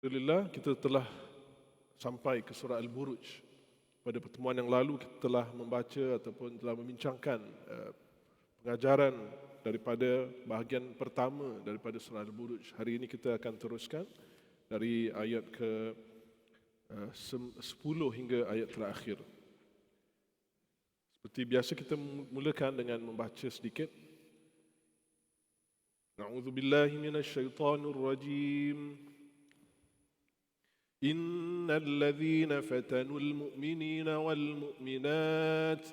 Alhamdulillah kita telah sampai ke surah Al-Buruj. Pada pertemuan yang lalu kita telah membaca ataupun telah membincangkan pengajaran daripada bahagian pertama daripada surah Al-Buruj. Hari ini kita akan teruskan dari ayat ke 10 hingga ayat terakhir. Seperti biasa kita mulakan dengan membaca sedikit. A'udzubillahi minasyaitonir rajim. إن الذين فتنوا المؤمنين والمؤمنات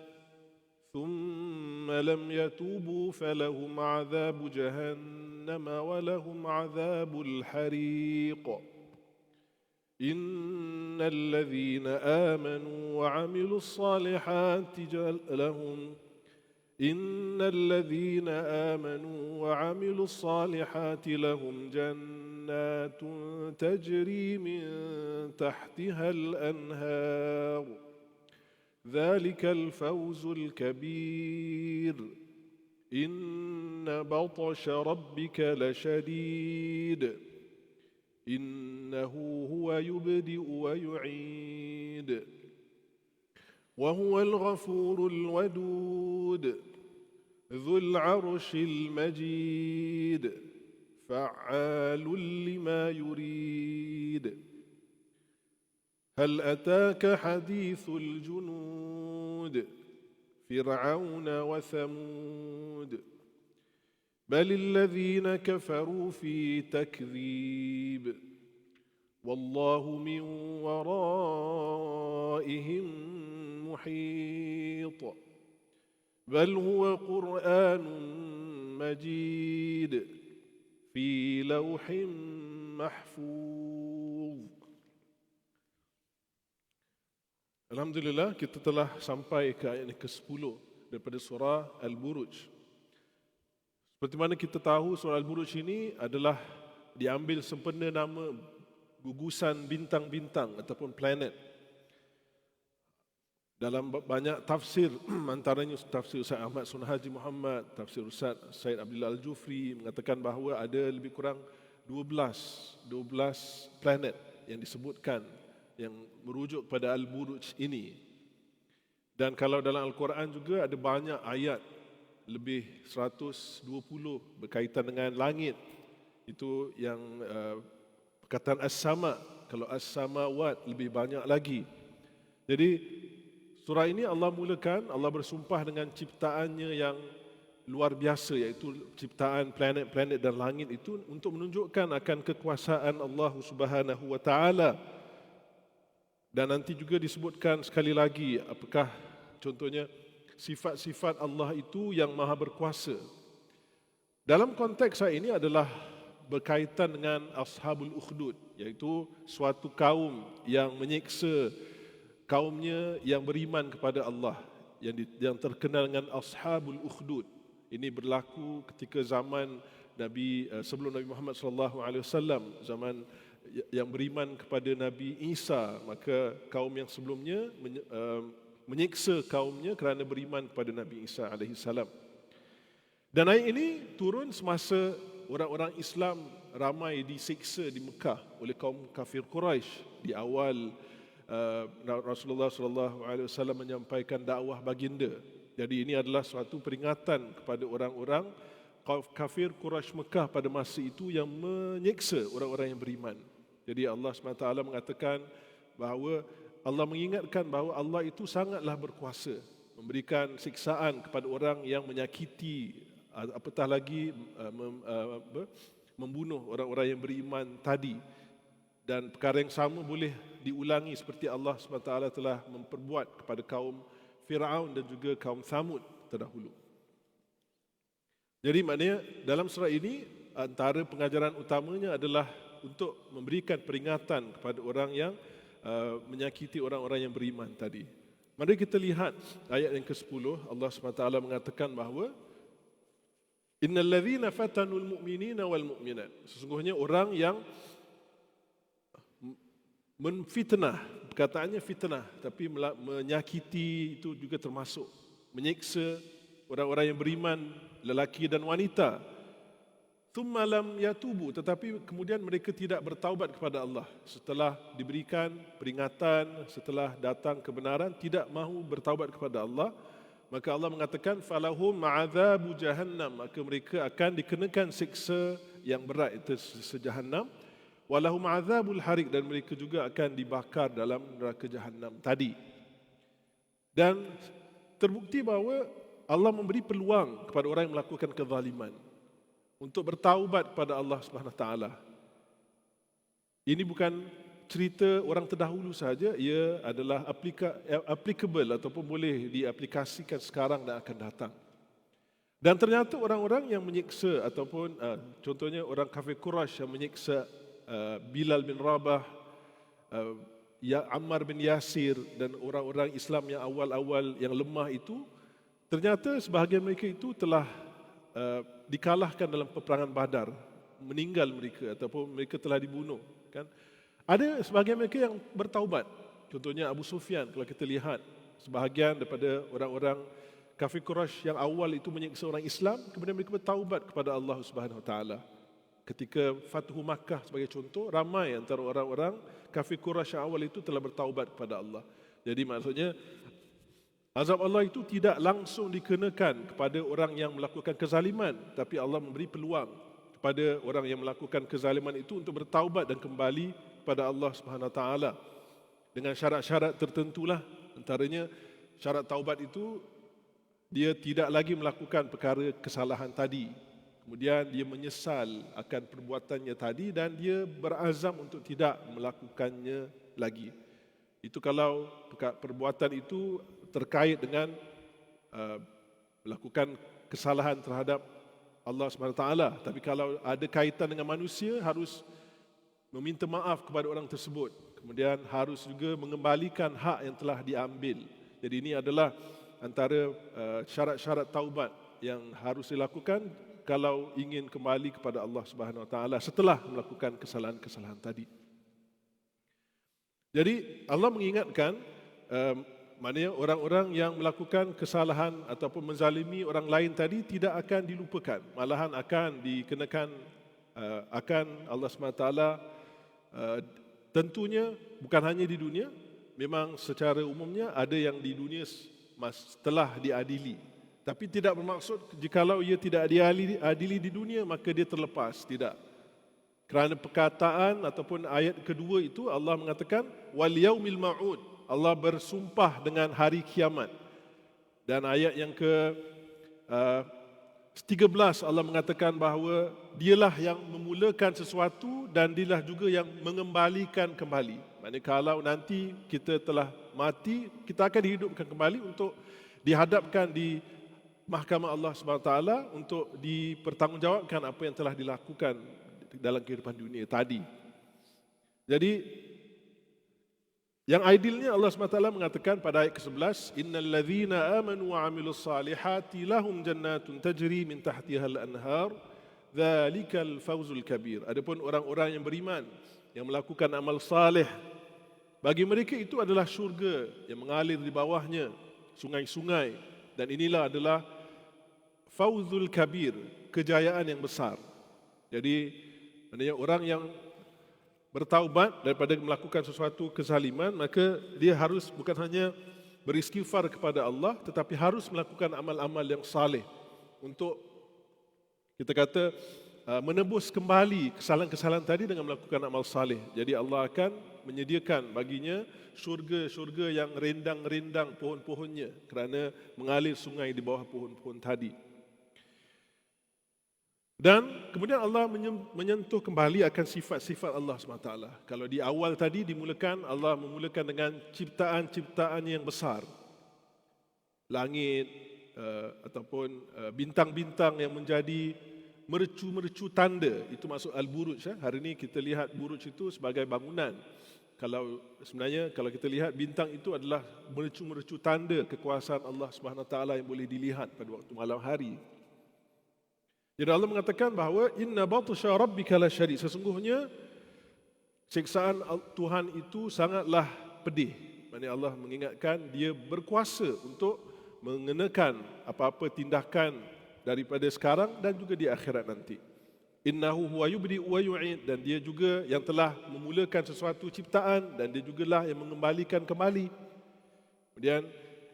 ثم لم يتوبوا فلهم عذاب جهنم ولهم عذاب الحريق إن الذين آمنوا وعملوا الصالحات لهم جنات تجري من تحتها الأنهار ذلك الفوز الكبير إن بطش ربك لشديد إنه هو يبدئ ويعيد وهو الغفور الودود ذو العرش المجيد فعال لما يريد هل أتاك حديث الجنود فرعون وثمود بل الذين كفروا في تكذيب والله من ورائهم محيط بل هو قرآن مجيد في لوح محفوظ. Alhamdulillah kita telah sampai ke ayat ke-10 daripada surah Al-Buruj. Seperti mana kita tahu surah Al-Buruj ini adalah diambil sempena nama gugusan bintang-bintang ataupun planet. Dalam banyak tafsir, antaranya tafsir Ustaz Ahmad Sunhaji Muhammad, tafsir Ustaz Said Abdullah Al-Jufri mengatakan bahawa ada lebih kurang 12 planet yang disebutkan yang merujuk kepada Al-Buruj ini. Dan kalau dalam Al-Quran juga ada banyak ayat, lebih 120 berkaitan dengan langit. Itu yang perkataan As-Sama, kalau As-Samawat lebih banyak lagi. Jadi surah ini Allah mulakan, Allah bersumpah dengan ciptaannya yang luar biasa, iaitu ciptaan planet-planet dan langit itu untuk menunjukkan akan kekuasaan Allah Subhanahu wa taala. Dan nanti juga disebutkan sekali lagi apakah contohnya sifat-sifat Allah itu yang maha berkuasa. Dalam konteks ini adalah berkaitan dengan Ashabul Ukhdud, iaitu suatu kaum yang menyiksa kaumnya yang beriman kepada Allah, yang terkenal dengan Ashabul Ukhdud. Ini berlaku ketika zaman Nabi sebelum Nabi Muhammad SAW, zaman yang beriman kepada Nabi Isa, maka kaum yang sebelumnya menyiksa kaumnya kerana beriman kepada Nabi Isa alaihissalam. Dan ayat ini turun semasa orang-orang Islam ramai disiksa di Mekah oleh kaum kafir Quraisy di awal Rasulullah SAW menyampaikan dakwah baginda. Jadi ini adalah suatu peringatan kepada orang-orang kafir Quraisy Mekah pada masa itu yang menyiksa orang-orang yang beriman. Jadi Allah SWT mengatakan bahawa Allah mengingatkan bahawa Allah itu sangatlah berkuasa memberikan siksaan kepada orang yang menyakiti, apatah lagi membunuh orang-orang yang beriman tadi. Dan perkara yang sama boleh diulangi seperti Allah SWT telah memperbuat kepada kaum Fir'aun dan juga kaum Thamud terdahulu. Jadi maknanya dalam surah ini antara pengajaran utamanya adalah untuk memberikan peringatan kepada orang yang menyakiti orang-orang yang beriman tadi. Mari kita lihat ayat yang ke-10, Allah SWT mengatakan bahawa Innal ladzina fatanul mu'minina wal mu'minat. Sesungguhnya orang yang menfitnah, perkataannya fitnah, tapi menyakiti itu juga termasuk menyiksa orang-orang yang beriman, lelaki dan wanita. thumma lam yatubu, tetapi kemudian mereka tidak bertaubat kepada Allah setelah diberikan peringatan, setelah datang kebenaran, tidak mahu bertaubat kepada Allah. Maka Allah mengatakan falahum ma'adzabu jahannam, maka mereka akan dikenakan siksa yang berat, itu siksa Jahannam. Walahum ma'adzabul harik, dan mereka juga akan dibakar dalam neraka Jahannam tadi. Dan terbukti bahawa Allah memberi peluang kepada orang yang melakukan kezaliman untuk bertaubat kepada Allah Subhanahu Wa Taala. Ini bukan cerita orang terdahulu sahaja, ia adalah applicable ataupun boleh diaplikasikan sekarang dan akan datang. Dan ternyata orang-orang yang menyiksa ataupun contohnya orang kafir Quraisy yang menyiksa Bilal bin Rabah, Ammar bin Yasir dan orang-orang Islam yang awal-awal yang lemah itu, ternyata sebahagian mereka itu telah dikalahkan dalam peperangan Badar, meninggal mereka ataupun mereka telah dibunuh, kan? Ada sebahagian mereka yang bertaubat. Contohnya Abu Sufyan, kalau kita lihat sebahagian daripada orang-orang kafir Quraisy yang awal itu menyiksa orang Islam, kemudian mereka bertaubat kepada Allah Subhanahu Wa Taala. Ketika Fathu Makkah sebagai contoh, ramai antara orang-orang kafir Quraisy yang awal itu telah bertaubat kepada Allah. Jadi maksudnya azab Allah itu tidak langsung dikenakan kepada orang yang melakukan kezaliman, tapi Allah memberi peluang kepada orang yang melakukan kezaliman itu untuk bertaubat dan kembali kepada Allah Subhanahu Wa Taala dengan syarat-syarat tertentulah. Antaranya syarat taubat itu dia tidak lagi melakukan perkara kesalahan tadi. Kemudian dia menyesal akan perbuatannya tadi dan dia berazam untuk tidak melakukannya lagi. Itu kalau perbuatan itu terkait dengan melakukan kesalahan terhadap Allah SWT. Tapi kalau ada kaitan dengan manusia, harus meminta maaf kepada orang tersebut. Kemudian harus juga mengembalikan hak yang telah diambil. Jadi ini adalah antara syarat-syarat taubat yang harus dilakukan kalau ingin kembali kepada Allah Subhanahu Wa Taala setelah melakukan kesalahan-kesalahan tadi. Jadi Allah mengingatkan maknanya orang-orang yang melakukan kesalahan ataupun menzalimi orang lain tadi tidak akan dilupakan, malahan akan dikenakan akan Allah SWT. Tentunya bukan hanya di dunia, memang secara umumnya ada yang di dunia setelah diadili. Tapi tidak bermaksud jikalau ia tidak diadili di dunia maka dia terlepas, tidak. Kerana perkataan ataupun ayat kedua itu Allah mengatakan wal yaumil ma'ud, Allah bersumpah dengan hari kiamat. Dan ayat yang ke-13 Allah mengatakan bahawa dialah yang memulakan sesuatu dan dialah juga yang mengembalikan kembali. Maksudnya kalau nanti kita telah mati, kita akan dihidupkan kembali untuk dihadapkan di mahkamah Allah SWT untuk dipertanggungjawabkan apa yang telah dilakukan dalam kehidupan dunia tadi. Jadi yang idealnya Allah SWT mengatakan pada ayat ke-11, innal ladzina amanu wa 'amilus salihati lahum jannatun tajri min tahtihal anhar dzalikal fawzul kabir. Adapun orang-orang yang beriman yang melakukan amal saleh, bagi mereka itu adalah syurga yang mengalir di bawahnya sungai-sungai, dan inilah adalah fawzul kabir, kejayaan yang besar. Jadi maknanya orang yang bertaubat daripada melakukan sesuatu kezaliman, maka dia harus bukan hanya beristighfar kepada Allah, tetapi harus melakukan amal-amal yang saleh untuk kita kata menebus kembali kesalahan-kesalahan tadi dengan melakukan amal saleh. Jadi Allah akan menyediakan baginya syurga-syurga yang rindang-rindang pohon-pohonnya kerana mengalir sungai di bawah pohon-pohon tadi. Dan kemudian Allah menyentuh kembali akan sifat-sifat Allah SWT. Kalau di awal tadi dimulakan, Allah memulakan dengan ciptaan-ciptaan yang besar. Langit ataupun bintang-bintang yang menjadi mercu-mercu tanda. Itu maksud Al-Buruj. Hari ini kita lihat buruj itu sebagai bangunan. Kalau sebenarnya kalau kita lihat bintang itu adalah mercu-mercu tanda kekuasaan Allah SWT yang boleh dilihat pada waktu malam hari. Jadi Allah mengatakan bahawa inna batsha rabbika lasyadid, sesungguhnya siksaan Tuhan itu sangatlah pedih. Maksudnya Allah mengingatkan dia berkuasa untuk mengenakan apa-apa tindakan daripada sekarang dan juga di akhirat nanti. Innahu huwa yubdi wa yu'id, dan dia juga yang telah memulakan sesuatu ciptaan dan dia jugalah yang mengembalikan kembali. Kemudian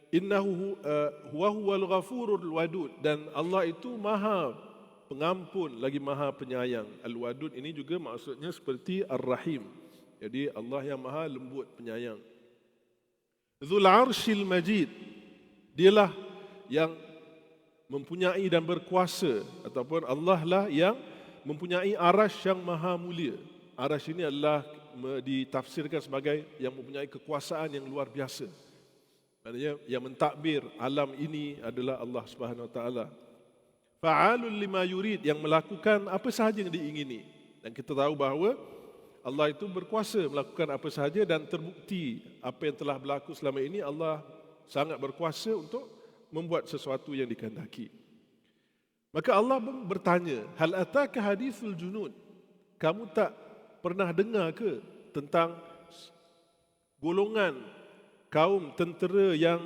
innahu huwa huwal ghafurul wadud, dan Allah itu Maha Pengampun lagi Maha Penyayang. Al-Wadud ini juga maksudnya seperti Ar-Rahim. Jadi Allah yang Maha Lembut Penyayang. Dzul Arsyil Majid, dialah yang mempunyai dan berkuasa, ataupun Allah lah yang mempunyai arasy yang maha mulia. Arasy ini adalah ditafsirkan sebagai yang mempunyai kekuasaan yang luar biasa. Maksudnya yang mentadbir alam ini adalah Allah Subhanahu Wa Taala. Fa'alul lima yurid, yang melakukan apa sahaja yang diingini. Dan kita tahu bahawa Allah itu berkuasa melakukan apa sahaja, dan terbukti apa yang telah berlaku selama ini, Allah sangat berkuasa untuk membuat sesuatu yang dikehendaki. Maka Allah bertanya, hal ataka hadithul junud, kamu tak pernah dengar ke tentang golongan kaum tentera yang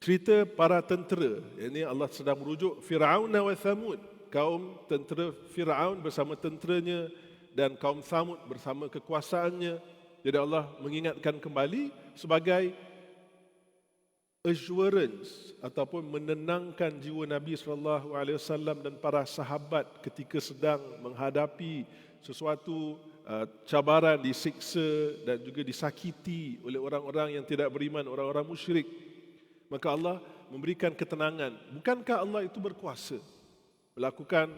cerita para tentera? Ini Allah sedang merujuk Fir'aun wa Thamud, kaum tentera Fir'aun bersama tenteranya dan kaum Thamud bersama kekuasaannya. Jadi Allah mengingatkan kembali sebagai assurance ataupun menenangkan jiwa Nabi SAW dan para sahabat ketika sedang menghadapi sesuatu cabaran, disiksa dan juga disakiti oleh orang-orang yang tidak beriman, orang-orang musyrik. Maka Allah memberikan ketenangan. Bukankah Allah itu berkuasa melakukan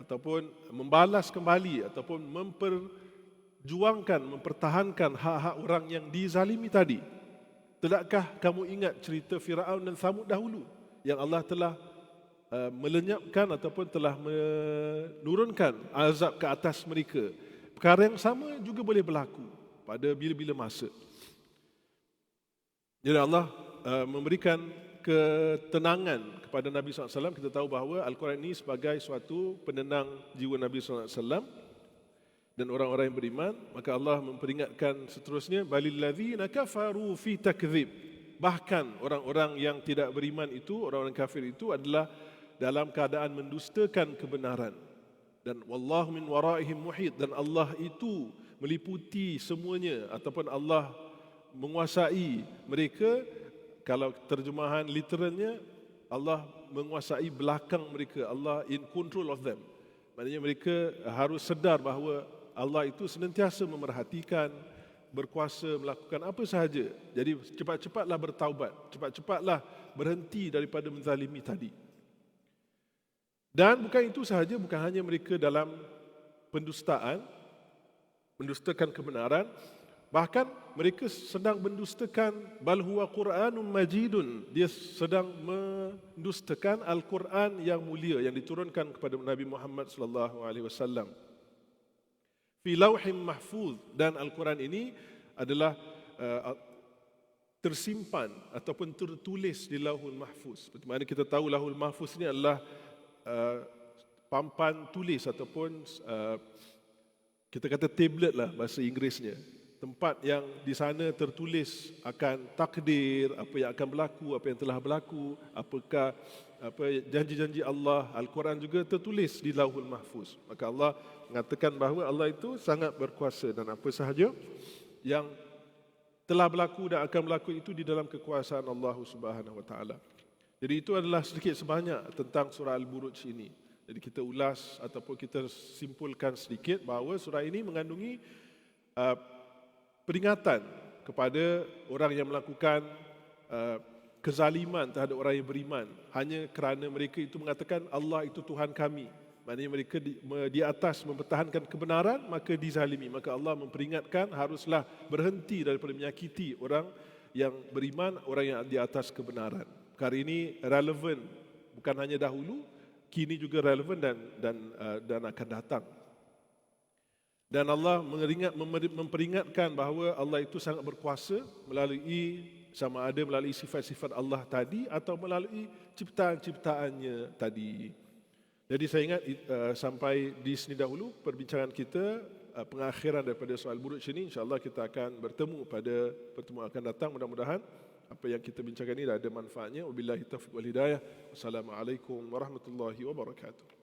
ataupun membalas kembali ataupun memperjuangkan, mempertahankan hak-hak orang yang dizalimi tadi? Tidakkah kamu ingat cerita Fir'aun dan Thamud dahulu yang Allah telah melenyapkan ataupun telah menurunkan azab ke atas mereka? Perkara yang sama juga boleh berlaku pada bila-bila masa. Jadi Allah memberikan ketenangan kepada Nabi SAW. Kita tahu bahawa Al-Quran ini sebagai suatu penenang jiwa Nabi SAW dan orang-orang yang beriman. Maka Allah memperingatkan seterusnya, balil ladzina kafaru fi takdzib. Bahkan orang-orang yang tidak beriman itu, orang-orang kafir itu adalah dalam keadaan mendustakan kebenaran. Dan wallahu min waraihim muhit, dan Allah itu meliputi semuanya ataupun Allah menguasai mereka. Kalau terjemahan literalnya, Allah menguasai belakang mereka. Allah in control of them. Maknanya mereka harus sedar bahawa Allah itu senantiasa memerhatikan, berkuasa melakukan apa sahaja. Jadi cepat-cepatlah bertaubat, cepat-cepatlah berhenti daripada menzalimi tadi. Dan bukan itu sahaja, bukan hanya mereka dalam pendustaan, mendustakan kebenaran, bahkan mereka sedang mendustakan bal huwa Qur'anun Majidun. Dia sedang mendustakan Al-Quran yang mulia yang diturunkan kepada Nabi Muhammad sallallahu alaihi wasallam. Fi lauhim mahfuz, dan Al-Quran ini adalah tersimpan ataupun tertulis di Lauhul Mahfuz. Seperti mana kita tahu Lauhul Mahfuz ini adalah papan tulis ataupun kita kata tablet lah bahasa Inggerisnya. Tempat yang di sana tertulis akan takdir, apa yang akan berlaku, apa yang telah berlaku, apakah janji-janji Allah. Al-Quran juga tertulis di Lauhul Mahfuz. Maka Allah mengatakan bahawa Allah itu sangat berkuasa, dan apa sahaja yang telah berlaku dan akan berlaku itu di dalam kekuasaan Allah Subhanahu Wa Taala. Jadi itu adalah sedikit sebanyak tentang surah Al-Buruj ini. Jadi kita ulas ataupun kita simpulkan sedikit bahawa surah ini mengandungi peringatan kepada orang yang melakukan kezaliman terhadap orang yang beriman hanya kerana mereka itu mengatakan Allah itu Tuhan kami. Maknanya mereka di atas mempertahankan kebenaran, maka dizalimi. Maka Allah memperingatkan haruslah berhenti daripada menyakiti orang yang beriman, orang yang di atas kebenaran. Perkara ini relevan bukan hanya dahulu, kini juga relevan dan akan datang. Dan Allah memperingatkan bahawa Allah itu sangat berkuasa melalui sama ada melalui sifat-sifat Allah tadi atau melalui ciptaan-ciptaannya tadi. Jadi saya ingat sampai di sini dahulu perbincangan kita, pengakhiran daripada soal Buruj ini. InsyaAllah kita akan bertemu pada pertemuan akan datang. Mudah-mudahan apa yang kita bincangkan ini ada manfaatnya. Wabillahi taufiq wal hidayah. Wassalamualaikum warahmatullahi wabarakatuh.